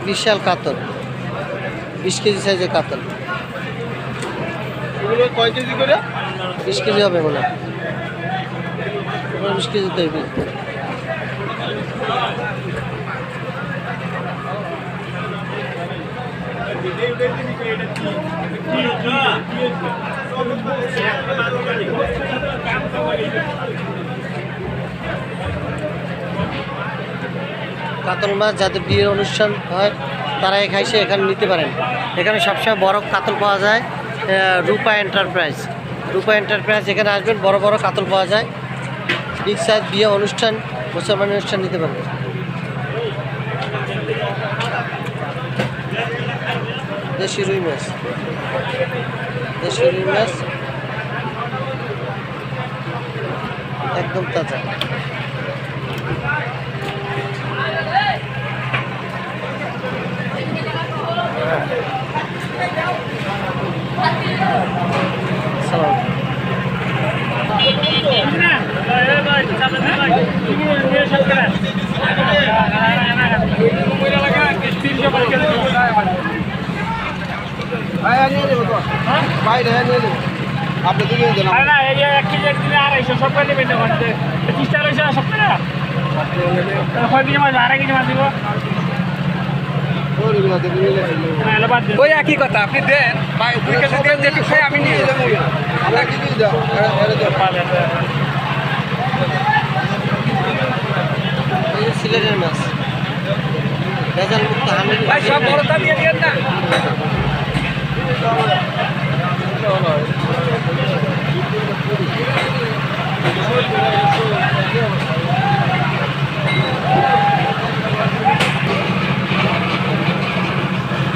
বিশাল কাতল, 20 কেজি সাইজের কাতল। এগুলো কয় কেজি করে? 20 কেজি হবে মনে হয়, 20 কেজি তৈরি। কাতল মাছ যাদের বিয়ের অনুষ্ঠান হয় তারা এসে এখানে নিতে পারেন। এখানে সবসময় বড় কাতল পাওয়া যায়। রূপা এন্টারপ্রাইজ, রূপা এন্টারপ্রাইজ, এখানে আসবেন, বড় বড় কাতল পাওয়া যায়। বিগ সাইজ বিয়ে অনুষ্ঠান, মুসলমান অনুষ্ঠান নিতে পারবেন। দেশি রুই মাছ, দেশি রুই মাছ একদম তাজা। আপনি দিবেন না? না, এই 1 কেজি একদিনে 250 সব করে নেবেন। 25 টাকা রয়েছে সব টাকা। কয় কেজি মাছ? 2.5 কেজি মাছ দিব। ওই একই কথা, আপনি দেন 2 কেজি দেন, যেটু খাই আমি নিয়ে যাবো। আমরা কি দিয়ে দাও? সিলেটের মাছ ভেজাল মুক্ত 100। ভাই সব বড়টা দিয়ে দিন না।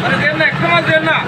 আরে দেন না, একটু মাছ দেন না।